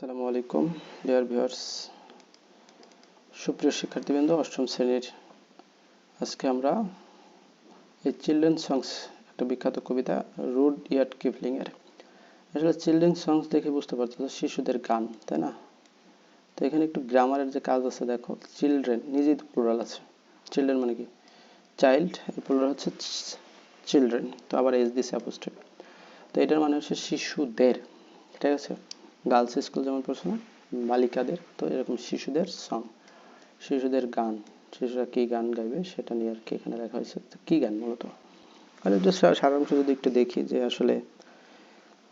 আসসালামু আলাইকুম dear viewers, সুপ্রিয় শিক্ষার্থীবৃন্দ, অষ্টম শ্রেণীর। আজকে আমরা এই চিলড্রেন সংস, একটা বিখ্যাত কবিতা রুডইয়ার্ড কিপলিং এর। আসলে চিলড্রেন সংস দেখে বুঝতে পারছো শিশুদের গান, তাই না? তো এখানে একটু গ্রামারের যে কাজ আছে দেখো। চিলড্রেন নিজেই তো প্লুরাল আছে। চিলড্রেন মানে কি? চাইল্ড, এর প্লুরাল হচ্ছে চিলড্রেন, তো আবার এস দিছে অ্যাপোস্ট্রফি। তো এটার মানে হচ্ছে শিশুদের, ঠিক আছে? গার্লস স্কুল যেমন পড়ছো না, বালিকাদের, তো এরকম শিশুদের সং, শিশুদের গান। শিশুরা কি গান গাইবে সেটা নিয়ে আর কি এখানে লেখা হয়েছে। তো কি গান মূলত, আর একটু সারাংশ যদি একটু দেখি, যে আসলে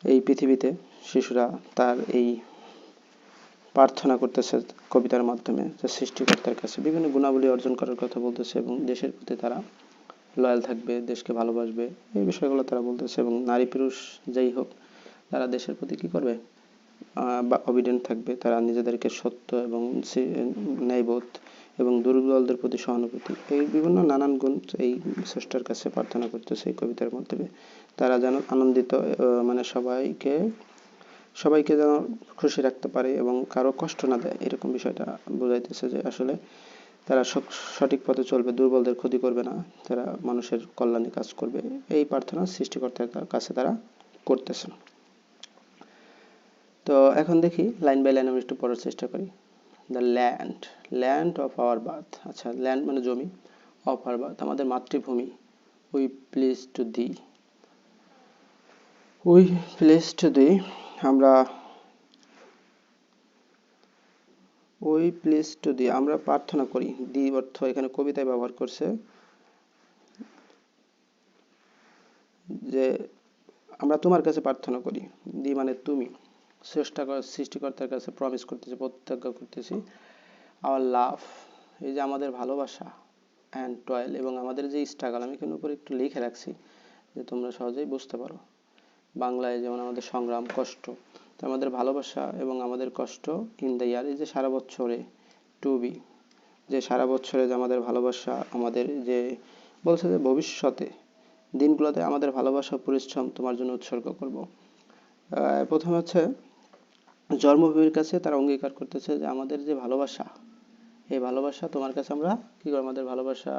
এই পৃথিবীতে শিশুরা তার এই প্রার্থনা করতেছে কবিতার মাধ্যমে, যে সৃষ্টিকর্তার কাছে বিভিন্ন গুণাবলী অর্জন করার কথা বলতেছে, এবং দেশের প্রতি তারা লয়াল থাকবে, দেশকে ভালোবাসবে, এই বিষয়গুলো তারা বলতেছে। এবং নারী পুরুষ যেই হোক, তারা দেশের প্রতি কি করবে, বা অবিডেন্ট থাকবে। তারা নিজেদেরকে সত্য এবং ন্যায়বোধ এবং দুর্বলদের প্রতি সহানুভূতি, এই বিভিন্ন নানান গুণ এই স্রষ্টার কাছে প্রার্থনা করতেছে এই কবিতার মাধ্যমে। তারা যেন আনন্দিত, মানে সবাইকে যেন খুশি রাখতে পারে এবং কারো কষ্ট না দেয়, এরকম বিষয়টা বোঝাইতেছে। যে আসলে তারা সঠিক পথে চলবে, দুর্বলদের ক্ষতি করবে না, তারা মানুষের কল্যাণে কাজ করবে, এই প্রার্থনা সৃষ্টিকর্তার কাছে তারা করতেছে। তো এখন দেখি লাইন বাই লাইন আমি একটু পড়ার চেষ্টা করি। The land, land of our birth. আচ্ছা, ল্যান্ড মানে জমি, অফ আওয়ার বার্থ আমাদের মাতৃভূমি। We place to the, we place to the, আমরা উই প্লেস টু দি, আমরা প্রার্থনা করি। দি অর্থ এখানে কবিতায় ব্যবহার করছে, যে আমরা তোমার কাছে প্রার্থনা করি। দি মানে তুমি, সৃষ্টিকর্তার কাছে প্রমিস করতেছি, প্রতিজ্ঞা করতেছি। আওয়ার লাভ, এই যে আমাদের ভালোবাসা, অ্যান্ড টয়েল, এবং আমাদের যে স্ট্রাগল, আমি এখানে উপরে একটু লিখে রাখছি যে তোমরা সহজেই বুঝতে পারো। বাংলায় যেমন আমাদের সংগ্রাম, কষ্ট, তো আমাদের ভালোবাসা এবং আমাদের কষ্ট। ইন দ্য ইয়ার, এই যে সারা বছরে। টু বি, যে সারা বছরে যে আমাদের ভালোবাসা, আমাদের যে বলছে যে ভবিষ্যতে দিনগুলোতে আমাদের ভালোবাসা পরিশ্রম তোমার জন্য উৎসর্গ করব। প্রথমে হচ্ছে জন্মভূমির কাছে তারা অঙ্গীকার করতেছে যে আমাদের যে ভালোবাসা, এই ভালোবাসা তোমার কাছে আমরা কি করব, আমাদের ভালোবাসা,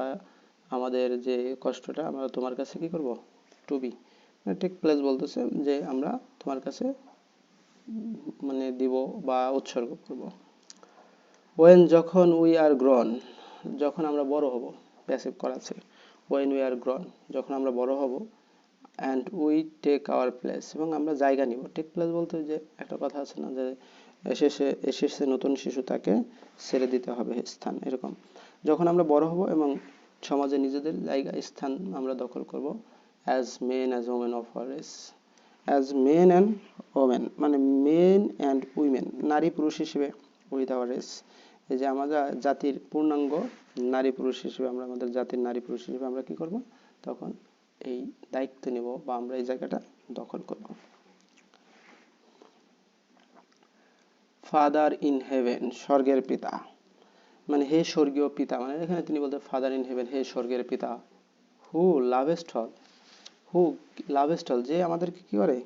আমাদের যে কষ্টটা আমরা তোমার কাছে কি করব, টু বি টেক প্লেস, বলতেছে যে আমরা তোমার কাছে মানে দিব বা উৎসর্গ করব। ওয়েন, যখন, উই আর গ্রন, যখন আমরা বড় হব, প্যাসিভ করা আছে। ওয়েন উই আর গ্রন, যখন আমরা বড় হব। And we take our place, এবং আমরা জায়গা নিব। টেক প্লেস বলতে যে একটা কথা আছে না, যে এসেছে নতুন শিশু, তাকে ছেড়ে দিতে হবে স্থান, এরকম। যখন আমরা বড় হব এবং সমাজে নিজেদের জায়গা, স্থান আমরা দখল করব। As men as women of our race, as men and women মানে মেন অ্যান্ড উইমেন, নারী পুরুষ হিসেবে। উইথ আওয়ার রেস, এই যে আমরা জাতির পূর্ণাঙ্গ নারী পুরুষ হিসেবে, আমরা আমাদের জাতির নারী পুরুষ হিসেবে আমরা কি করব, তখন এই দায়িত্ব নেব বা আমরা এই জায়গাটা দখল করব। ফাদার ইন হেভেন, স্বর্গের পিতা, মানে হে স্বর্গীয় পিতা, মানে এখানে তিনি বলতে ফাদার ইন হেভেন, হে স্বর্গের পিতা। হু লাভেস্ট অল, হু লাভেস্ট অল, যে আমাদেরকে কি করে,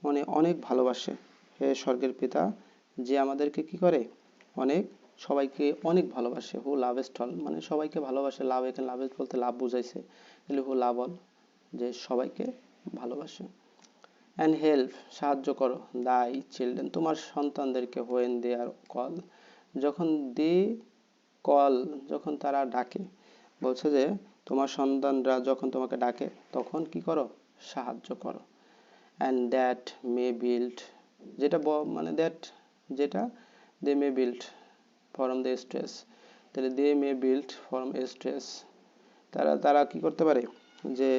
মানে অনেক ভালোবাসে। হে স্বর্গের পিতা, যে আমাদেরকে কি করে, অনেক, সবাইকে অনেক ভালোবাসে। হু লাভেস্ট অল মানে সবাইকে ভালোবাসে। লাভ, এখানে লাভেস্ট বলতে লাভ বুঝাইছে, তাহলে হু লাভ অল, যে সবাইকে ভালোবাসে। অ্যান্ড হেল্প, সাহায্য করো। দাই চিলড্রেন, তোমার সন্তানদেরকে। হোয়েন দে আর কল, যখন দে কল, যখন তারা ডাকে, বলছে যে তোমার সন্তানরা যখন তোমাকে ডাকে, তখন কি করো, সাহায্য করো। অ্যান্ড দ্যাট মে বিল্ড, যেটা মানে দ্যাট, যেটা দে মে বিল্ড ফ্রম দ্য স্ট্রেস, তাহলে দে মে বিল্ড ফ্রম স্ট্রেস, তারা তারা কি করতে পারে, যে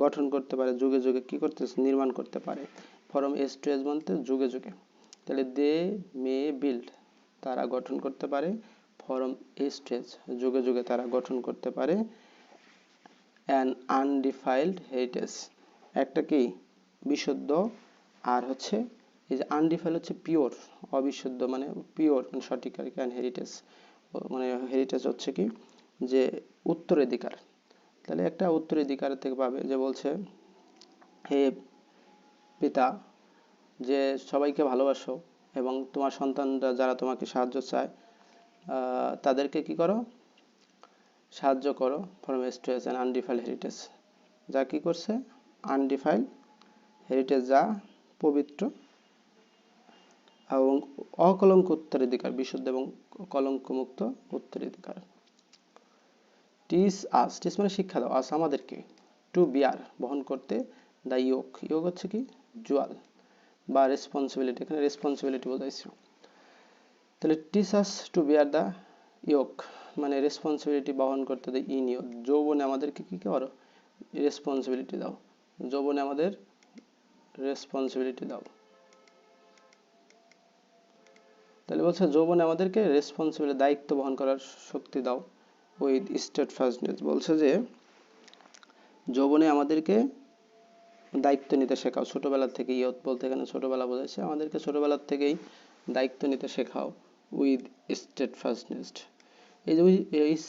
গঠন করতে পারে, যুগে যুগে কি করতে, নির্মাণ করতে পারে। ফ্রম স্ট্রেস বলতে যুগে যুগে, তাহলে দে মে বিল্ড, তারা গঠন করতে পারে। ফ্রম স্ট্রেস, যুগে যুগে তারা গঠন করতে পারে। অ্যান আনডিফাইলড হেরিটেজ, একটা কি বিশুদ্ধ, আর হচ্ছে এই যে আনডিফাইল হচ্ছে পিওর, অবিশুদ্ধ মানে পিওর মানে সঠিক আর কি। অ্যান্ড হেরিটেজ মানে হেরিটেজ হচ্ছে কি, যে উত্তরাধিকার, তাহলে একটা উত্তরাধিকার থেকে পাবে। যে বলছে হে পিতা, যে সবাইকে ভালোবাসো, এবং তোমার সন্তানরা যারা তোমাকে সাহায্য চায় তাদেরকে কি করো, সাহায্য করো। ফ্রম স্ট্রেস অ্যান্ড আনডিফাইল্ড হেরিটেজ, যা কি করছে, আনডিফাইল্ড হেরিটেজ, যা পবিত্র এবং অকলঙ্ক উত্তরাধিকার, বিশুদ্ধ এবং কলঙ্কমুক্ত উত্তরাধিকার। টিচ আস, টিচ মানে শিক্ষা দাও, আস আমাদেরকে, টু বিয়ার বহন করতে, দ্য ইয়োক, ইয়োক হচ্ছে কি জোয়াল বা রেসপন্সিবিলিটি, এখানে রেসপন্সিবিলিটি বোঝাইছে। তাহলে teach us to bear the ইয়োক মানে রেসপন্সিবিলিটি বহন করতে দেয়, ইন ইয়োর, যৌবনে আমাদেরকে কি করো, রেসপন্সিবিলিটি দাও, যৌবনে আমাদের রেসপন্সিবিলিটি দাও। তাহলে বলছে যৌবনে আমাদেরকে রেসপন্সিবিলিটি, দায়িত্ব বহন করার শক্তি দাও, উইথ স্টেডফাস্টনেস, বলছে যে যৌবনে আমাদেরকে দায়িত্ব নিতে শেখাও, ছোটবেলা থেকে, ইয়ত বলতে এখানে ছোটবেলা বোঝাচ্ছে, আমাদেরকে ছোটবেলার থেকেই দায়িত্ব নিতে শেখাও, উইথ স্টেডফাস্টনেস। এই যে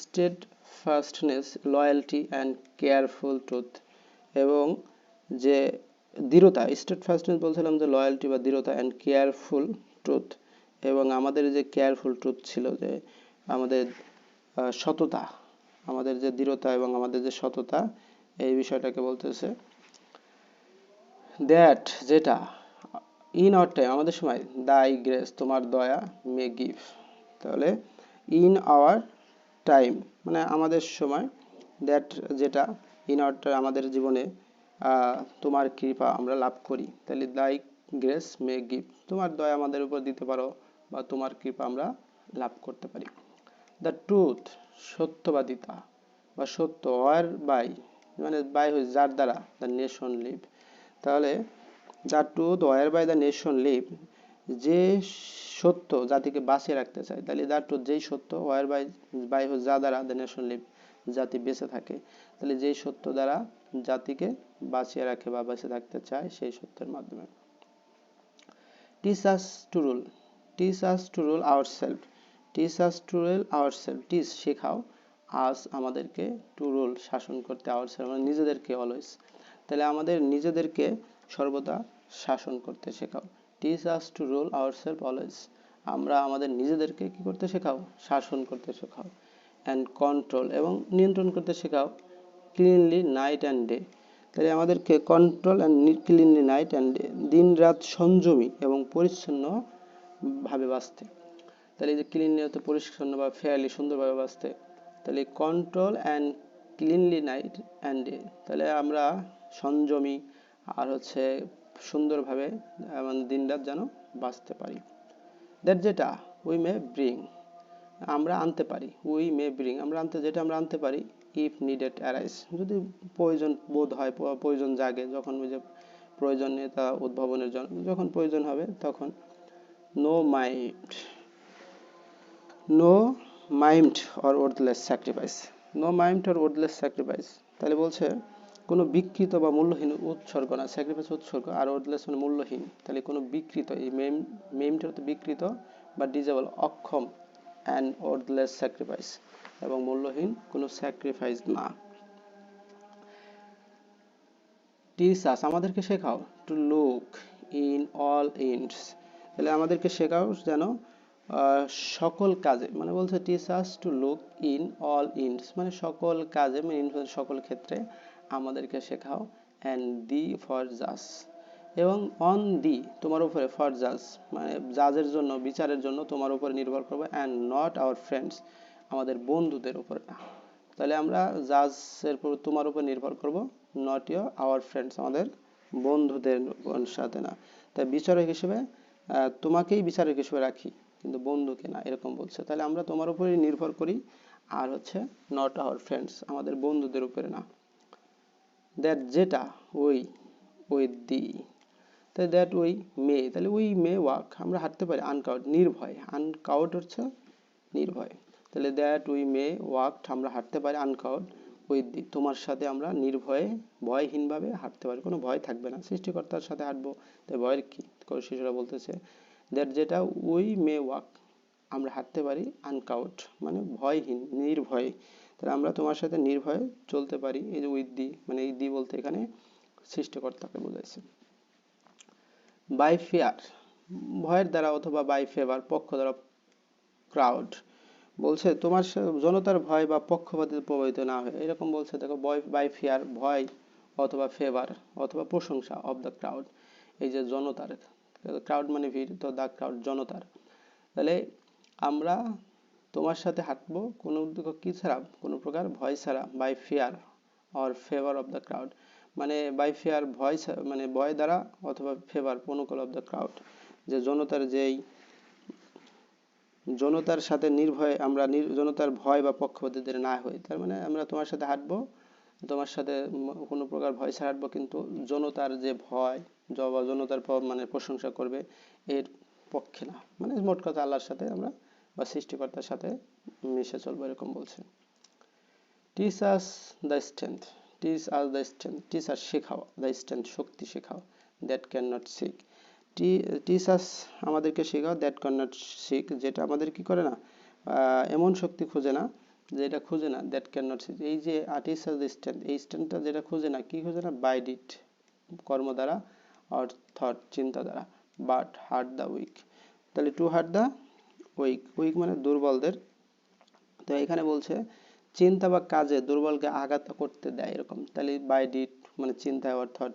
স্টেডফাস্টনেস, লয়্যালটি অ্যান্ড কেয়ারফুল ট্রুথ, এবং যে দৃঢ়তা, স্টেডফাস্টনেস বলছিলাম যে লয়্যালটি বা দৃঢ়তা, অ্যান্ড কেয়ারফুল ট্রুথ, এবং আমাদের যে কেয়ারফুল ট্রুথ ছিল, যে আমাদের সততা, আমাদের যে দৃঢ়তা এবং আমাদের যে সততা, এই বিষয়টাকে বলতেছে দ্যাট, যেটা, ইন আওয়ার টাইম আমাদের সময়, দাই গ্রেস তোমার দয়া, মে গিভ, তাহলে ইন আওয়ার টাইম মানে আমাদের সময়, দ্যাট যেটা, ইন আওয়ার টাইম আমাদের জীবনে, তোমার কৃপা আমরা লাভ করি, তাহলে দাই গ্রেস মে গিভ, তোমার দয়া আমাদের উপর দিতে পারো বা তোমার কৃপা আমরা লাভ করতে পারি। দ্য ট্রুথ সত্যবাদিতা বা সত্য, ওয়ার বাই মানে বাই হচ্ছে যার দ্বারা, দ্য নেশন লিভ, তাহলে the truth whereby the nation live, যে সত্য জাতিকে বাঁচিয়ে রাখতে চায়, তাহলে দ্য ট্রুথ যেই সত্য, ওয়ার বাই বাই হচ্ছে যা দ্বারা, দ্য নেশন লিভ জাতি বেঁচে থাকে, তাহলে যেই সত্য দ্বারা জাতিকে বাঁচিয়ে রাখে বা বেঁচে থাকতে চায়, সেই সত্যের মাধ্যমে। Teach us to rule, teach us to rule ourself, teach us to rule ourself, teach শেখাও, আস আমাদেরকে, টু রুল শাসন করতে, আওয়ারসেলফ মানে নিজেদেরকে, অলওয়েজ, তাহলে আমাদের নিজেদেরকে সর্বদা শাসন করতে শেখাও। Teach us to rule ourself always, আমরা আমাদের নিজেদেরকে কি করতে শেখাও, শাসন করতে শেখাও। অ্যান্ড কন্ট্রোল এবং নিয়ন্ত্রণ করতে শেখাও, ক্লিনলি নাইট অ্যান্ড ডে, তাহলে আমাদেরকে control and cleanly night and day, দিন রাত সংযমী এবং পরিচ্ছন্ন ভাবে বাঁচতে, তাহলে এই যে ক্লিনলি হতে পরিচ্ছন্ন বা ফেয়ারলি সুন্দরভাবে বাঁচতে, তাহলে control and cleanly night and day, তাহলে আমরা সংযমী আর হচ্ছে সুন্দরভাবে দিন রাত যেন বাঁচতে পারি। দ্যাট যেটা, উই মে ব্রিং আমরা আনতে পারি, উই মে ব্রিং আমরা আনতে, যেটা আমরা আনতে পারি, ইফ নিডেড অ্যারাইজ যদি প্রয়োজন বোধ হয়, প্রয়োজন জাগে, যখন ওই যে প্রয়োজনীয়তা উদ্ভাবনের জন্য যখন প্রয়োজন হবে তখন। No mind, no mind or worthless sacrifice, no mind or worthless sacrifice, তাহলে বলছে কোনো বিকৃত বা মূল্যহীন উৎসর্গ না, স্যাক্রিফাইস উৎসর্গ, আর ওর্থলেস মানে মূল্যহীন, তাহলে কোনো বিকৃত, এই মেমটা হতে বিকৃত বা ডিজেবল, অক্ষম, অ্যান্ড ওর্থলেস স্যাক্রিফাইস এবং মূল্যহীন কোনো স্যাক্রিফাইস না। টিচ আস আমাদেরকে শেখাও, to look in all ends, তাহলে আমাদেরকে শেখাও যেন সকল কাজে, মানে বলছে teach us to look in all ends মানে সকল কাজে, মানে সকল ক্ষেত্রে আমাদেরকে শেখাও, অ্যান্ড দি ফর জাজ এবং অন দি তোমার উপরে, ফর জাজ মানে জাজের জন্য, বিচারের জন্য তোমার উপরে নির্ভর করবো, অ্যান্ড নট আওয়ার ফ্রেন্ডস আমাদের বন্ধুদের উপর না, তাহলে আমরা জাজের উপর তোমার উপর নির্ভর করব, নট ইয়োর আওয়ার ফ্রেন্ডস আমাদের বন্ধুদের সাথে না, তাই বিচারক হিসেবে তোমাকেই বিচারক হিসেবে রাখি কিন্তু বন্ধুকে না, এরকম বলছে, তাহলে আমরা তোমার উপরেই নির্ভর করি, আর হচ্ছে নট আওয়ার ফ্রেন্ডস আমাদের বন্ধুদের উপরে না। দ্যাট যেটা, ওই উইথ দি, তাই দ্যাট উই মে, তাহলে উই মে ওয়াক আমরা হাঁটতে পারি, আনকাউট নির্ভয়, আনকাউট হচ্ছে নির্ভয়, তাহলে দ্যাট উই মে ওয়াক আমরা হাঁটতে পারি, আনকাউট উইথ দি তোমার সাথে আমরা নির্ভয়ে ভয়হীনভাবে হাঁটতে পারি, কোনো ভয় থাকবে না, সৃষ্টিকর্তার সাথে হাঁটবো, তাই ভয়ের কি, শিশুরা বলতেছে দ্যাট যেটা, উই মে ওয়াক আমরা হাঁটতে পারি, আনকাউট মানে ভয়হীন, নির্ভয়ে, তাহলে আমরা তোমার সাথে নির্ভয়ে চলতে পারি, এই যে উইথ দি মানে এই দি বলতে এখানে সৃষ্টিকর্তাকে বোঝাইছে। বাই ফিয়ার ভয়ের দ্বারা অথবা বাই ফেভার পক্ষ দ্বারা ক্রাউড বলছে তোমার জনতার ভয় বা পক্ষপাতিত্বে প্রভাবিত না হয় এরকম বলছে দেখো বাই ফিয়ার ভয় অথবা ফেভার অথবা প্রশংসা অফ দ্য ক্রাউড এই যে জনতার ক্রাউড মানে ভিড় তো দ্য ক্রাউড জনতার তাহলে আমরা তোমার সাথে হাঁটবো কোনো কি ছাড়া কোনো প্রকার ভয় ছাড়া by fear or favour of the crowd মানে বাই ফিয়ার ভয় মানে ভয় দ্বারা অথবা ফেভার অনুকূল অফ দ্য ক্রাউড যে জনতার যেই জনতার সাথে নির্ভয়ে আমরা জনতার ভয় বা পক্ষপাতিত্বে না হই তার মানে আমরা তোমার সাথে হাঁটবো তোমার সাথে কোনো প্রকার ভয় ছাড়া হাঁটবো কিন্তু জনতার যে ভয় জনতার মানে প্রশংসা করবে এর পক্ষে না মানে মোট কথা আল্লাহর সাথে আমরা বা সৃষ্টিকর্তার সাথে মিশে চলবো এরকম বলছে teach us the strength teach us the strength teach us শেখাও দ্য স্ট্রেংথ শক্তি শেখাও that can not seek teach us আমাদেরকে শেখাও দ্যাট ক্যান নট সিক যেটা আমাদের কি করে না এমন শক্তি খুঁজে না যেটা খুঁজে না দ্যাট ক্যান নট সিক এই যে টিচ আস দ্য স্ট্রেংথ এই স্ট্রেংথটা যেটা খুঁজে না কি খুঁজে না বাই ডিট কর্ম দ্বারা অর থট চিন্তা দ্বারা বাট হার্ট দ্য উইক তাহলে to hurt the weak weak মানে দুর্বলদের তো এখানে বলছে চিন্তা বা কাজে দুর্বলকে আঘাত করতে দেয় এরকম তাহলে বাই ডিট মানে চিন্তা or thought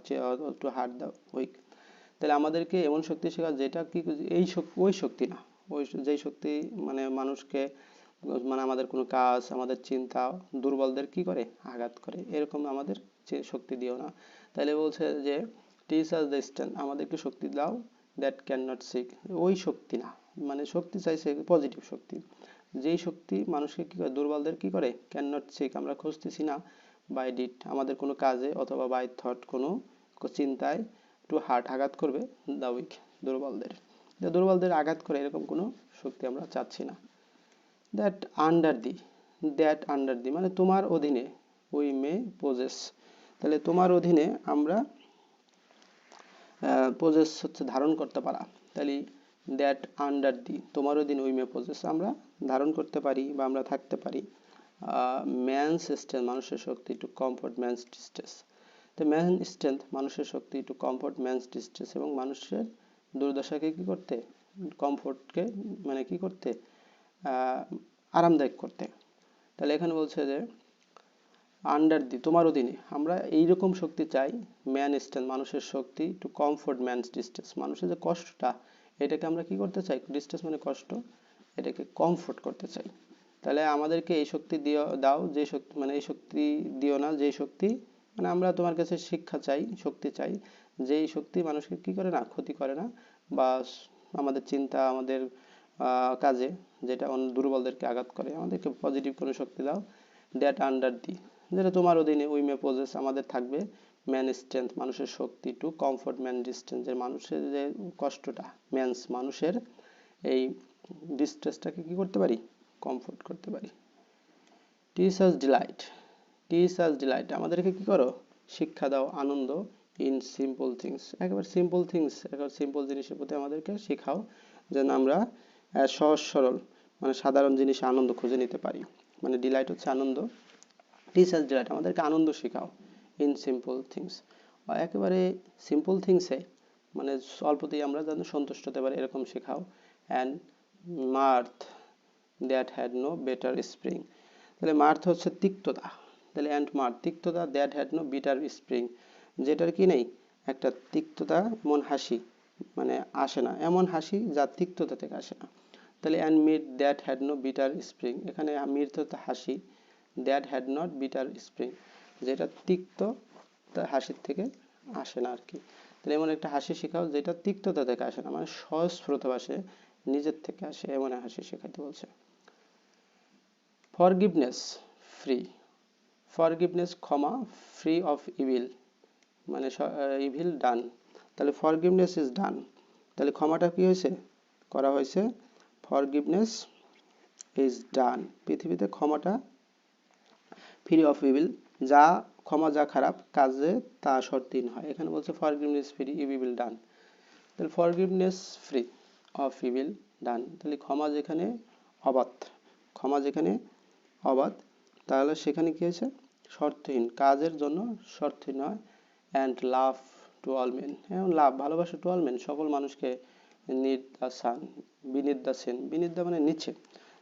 to hurt the weak তাহলে আমাদেরকে এমন শক্তি শেখা যেটা কি এই ওই শক্তি না ওই যেই শক্তি মানে মানুষকে মানে আমাদের কোনো কাজ আমাদের চিন্তা দুর্বলদের কি করে আঘাত করে এরকম আমাদের শক্তি দিও না তাহলে বলছে যে টিচ আস দ্য স্ট্রেংথ আমাদেরকে শক্তি দাও দ্যাট ক্যান নট সিক ওই শক্তি না মানে শক্তি চাইছে পজিটিভ শক্তি যেই শক্তি মানুষকে কি করে দুর্বলদের কি করে ক্যান নট সিক আমরা খুঁজতেছি না বাই ডিট আমাদের কোনো কাজে অথবা বাই থট কোনো চিন্তায় টু হার্ট আঘাত করবে দা উইক দুর্বলদের আঘাত করে এরকম কোনো শক্তি আমরা চাচ্ছি না দ্যাট আন্ডার দি মানে তোমার অধীনে উই মে পজেস তাহলে তোমার অধীনে আমরা পজেস হচ্ছে ধারণ করতে পারা তাহলে দ্যাট আন্ডার দি তোমার অধীনে উই মে পজেস আমরা ধারণ করতে পারি বা আমরা থাকতে পারি ম্যানস স্ট্রেংথ মানুষের শক্তি টু কমফোর্ট ম্যানস ডিস্ট্রেস তো ম্যান স্ট্রেংথ মানুষের শক্তি টু কমফোর্ট ম্যানস ডিস্ট্রেস এবং মানুষের দুর্দশাকে কি করতে কমফোর্টকে মানে কি করতে আরামদায়ক করতে তাহলে এখানে বলছে যে আন্ডার দি তোমার অধীনে আমরা এইরকম শক্তি চাই ম্যান স্ট্রেংথ মানুষের শক্তি টু কমফোর্ট ম্যানস ডিস্ট্রেস মানুষের যে কষ্টটা এটাকে আমরা কি করতে চাই ডিস্ট্রেস মানে কষ্ট এটাকে কমফোর্ট করতে চাই তাহলে আমাদেরকে এই শক্তি দাও যে শক্তি মানে এই শক্তি দিও না যে শক্তি মানে আমরা তোমার কাছে শিক্ষা চাই শক্তি চাই যেই শক্তি মানুষকে কি করে না ক্ষতি করে না বা আমাদের চিন্তা আমাদের কাজে যেটা দুর্বলদেরকে আঘাত করে আমাদেরকে পজিটিভ কোনো শক্তি দাও দ্যাট আন্ডার দি যেটা তোমার অধীনে উই মে পজেস আমাদের থাকবে ম্যান স্ট্রেংথ মানুষের শক্তি টু কমফোর্ট ম্যান ডিস্ট্রেস যে মানুষের যে কষ্টটা ম্যানস মানুষের এই ডিস্ট্রেসটাকে কি করতে পারি কমফোর্ট করতে পারি টিচ আস ডিলাইট আমাদেরকে কি করো শিক্ষা দাও আনন্দ ইন সিম্পল থিংস একেবারে সিম্পল জিনিসের প্রতি আমাদেরকে শেখাও যেন আমরা সহজ সরল মানে সাধারণ জিনিসে আনন্দ খুঁজে নিতে পারি মানে ডিলাইট হচ্ছে আনন্দ টিচ আস ডিলাইট আমাদেরকে আনন্দ শেখাও ইন সিম্পল থিংস একেবারে সিম্পল থিংসে মানে অল্পতেই আমরা যেন সন্তুষ্ট হতে পারি এরকম শেখাও and mirth that had no better spring তাহলে মার্থ হচ্ছে তিক্ততা তাহলে অ্যান্ড মার্থ তিক্ততা that had no bitter spring যেটার কি নেই একটা তিক্ততা এমন হাসি মানে আসে না এমন হাসি যা তিক্ততা থেকে আসে না তাহলে and mirth that had no bitter spring এখানে মিট হচ্ছে হাসি that had not bitter spring যেটা তিক্ত হাসির থেকে আসে না আর কি তাহলে এমন একটা হাসি শেখাও যেটা তিক্ততা থেকে আসে না মানে সহস্রত আসে নিজের থেকে আসে এমন হাসি শেখাইতে বলছে ফরগিভনেস ক্ষমা ফ্রি অফ ইভিল মানে ইভিল ডান তাহলে ফরগিভনেস ইজ ডান তাহলে ক্ষমাটা কি হয়েছে করা হয়েছে ফরগিভনেস ইজ ডান পৃথিবীতে ক্ষমাটা ফ্রি অফ ইভিল যা ক্ষমা যা খারাপ কাজে তা শর্তহীন হয় এখানে বলছে ফরগিভনেস ফ্রি ইভিল ডান তাহলে ফরগিভনেস ফ্রি অফ ইভিল ডান তাহলে ক্ষমা যেখানে অবাধ তাহলে সেখানে কি হয়েছে শর্তহীন কাজের জন্য শর্তহীন হয় and love to all men এবং লাভ ভালোবাসা টু অল মেন সকল মানুষকে need the sun, beneath the Sen, beneath the মানে নিচে,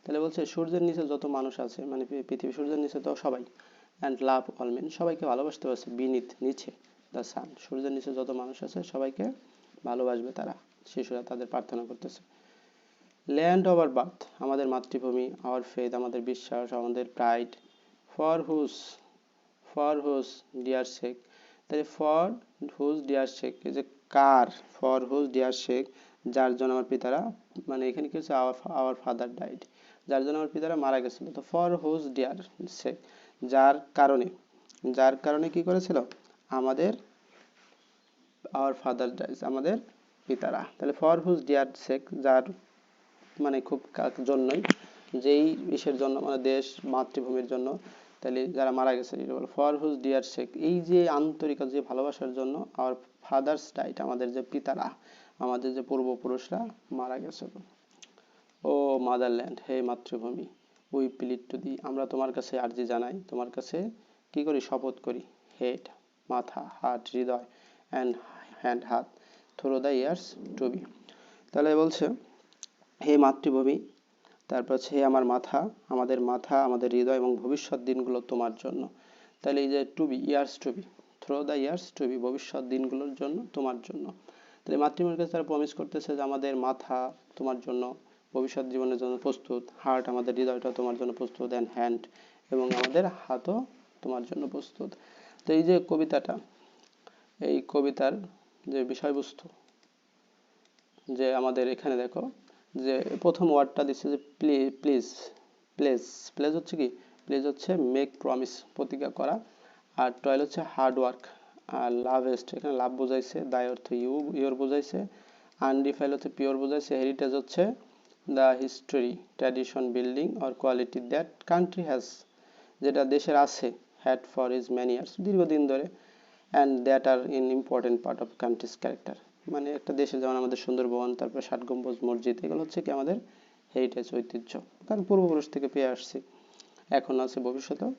তাহলে বলছে সূর্যের নিচে যত মানুষ আছে, মানে পৃথিবী সূর্যের নিচে তো সবাই, অ্যান্ড লাভ অল মেন, সবাইকে ভালোবাসতে পারছে, বিনিথ নিচে, দ্য সান সূর্যের নিচে যত মানুষ আছে সবাইকে ভালোবাসবে তারা, শিশুরা তাদের প্রার্থনা করতেছে। ল্যান্ড অফ আওয়ার বার্থ, আমাদের মাতৃভূমি, আওয়ার ফেথ আমাদের বিশ্বাস, আমাদের pride, for whose dear sake, তাহলে ফর হুজ ডিয়ার শেক, এই যে কার, ফর হুজ ডিয়ার শেক, যার জন্য আমার পিতারা, মানে এখানে কি হচ্ছে, আওয়ার ফাদার ডাইড, যার জন্য আমার পিতারা মারা গেছিল, তো ফর হুজ ডিয়ার শেক, যার কারণে, যার কারণে কি করেছিল, আমাদের আওয়ার ফাদার ডাইজ, আমাদের পিতারা, তাহলে ফর হুজ ডিয়ার শেক, যার মানে খুব জন্যই, যেই ইসের জন্য, মানে দেশ মাতৃভূমির জন্য, তাহলে যারা মারা গেছে, ফর হুজ ডিয়ার শেক, এই যে আন্তরিকতা, যে ভালোবাসার জন্য, আওয়ার ফাদার্স ডাইট, আমাদের যে পিতারা, আমাদের যে পূর্বপুরুষরা মারা গেছে। ও মাদারল্যান্ড, হে মাতৃভূমি, উই প্লিড টু দি, আমরা তোমার কাছে আর্জি জানাই, তোমার কাছে কি করি, শপথ করি, হেড মাথা, হার্ট হৃদয়, অ্যান্ড হ্যান্ড হাত, through the years to be, তাহলে বলছে হে মাতৃভূমি, তারপর হচ্ছে হে আমার মাথা, আমাদের হৃদয় এবং ভবিষ্যৎ দিনগুলো তোমার জন্য, তাহলে এই যে to be, years to be, through the years to be, ভবিষ্যৎ দিনগুলোর জন্য, তোমার জন্য, তাহলে মাতৃভূমির কাছে তারা প্রমিস করতেছে যে আমাদের মাথা তোমার জন্য, ভবিষ্যৎ জীবনের জন্য প্রস্তুত, হার্ট আমাদের হৃদয়টা তোমার জন্য প্রস্তুত, অ্যান্ড হ্যান্ড এবং আমাদের হাতও তোমার জন্য প্রস্তুত। তো এই যে কবিতাটা, এই কবিতার যে বিষয়বস্তু, যে আমাদের এখানে দেখো, যে প্রথম ওয়ার্ডটা দিচ্ছে যে প্লিজ, প্লেজ, প্লেজ হচ্ছে কি, প্লেজ হচ্ছে মেক প্রমিস, প্রতিজ্ঞা করা, আর টয়েল হচ্ছে হার্ড ওয়ার্ক, আর লাভেস্ট, এখানে লাভ বোঝাইছে, দায় অর্থ ইউর বোঝাইছে, আনডিফাইল হচ্ছে পিওর বোঝাইছে, হেরিটেজ হচ্ছে the history, tradition, building or quality that country has, যেটা দেশের আছে, had for is many years, দীর্ঘদিন ধরে, and that are in important part of country's character, মানে একটা দেশে যেমন আমাদের সুন্দরবন, তারপরে ষাট গম্বুজ মসজিদ, এগুলো হচ্ছে কি আমাদের হেরিটেজ, ঐতিহ্য, কারণ পূর্বপুরুষ থেকে পেয়ে আসছি, এখন আছে, ভবিষ্যতেও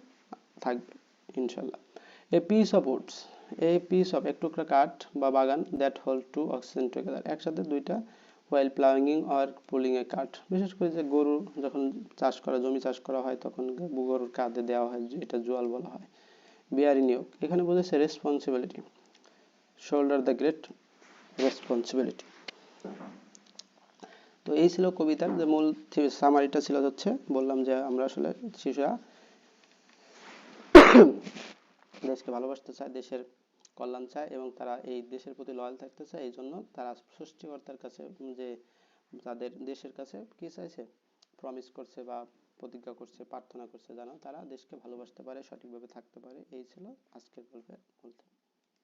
থাকবে ইনশাল্লাহ। এ পিস অফ উডস, এই পিস অফ, এক টুকরা কাঠ বা বাগান, that hold two oxygen together, একসাথে দুইটা, হোয়াইল প্লাউইং অর পুলিং এ কাঠ, বিশেষ করে যে গরু যখন জমি চাষ করা হয়, তখন গরুর কাঁধে দেওয়া হয়, এটা জোয়াল বলা হয়। বিয়ার ইন ইয়োক, এখানে বোঝাচ্ছে responsibility, shoulder the great responsibility. তো এই ছিল কবিতার যে মূল সামারিটা ছিল, হচ্ছে বললাম যে আমরা আসলে শিশুরা দেশকে ভালোবাসতে চায়, দেশের কল্যাণ চায়, এবং তারা এই দেশের প্রতি লয়াল থাকতে চায়, এই জন্য তারা সৃষ্টিকর্তার কাছে, যে তাদের দেশের কাছে কি চাইছে, প্রমিস করছে বা প্রতিজ্ঞা করছে, প্রার্থনা করছে, যেন তারা দেশকে ভালোবাসতে পারে, সঠিকভাবে থাকতে পারে। এই ছিল আজকের গল্পের মূল।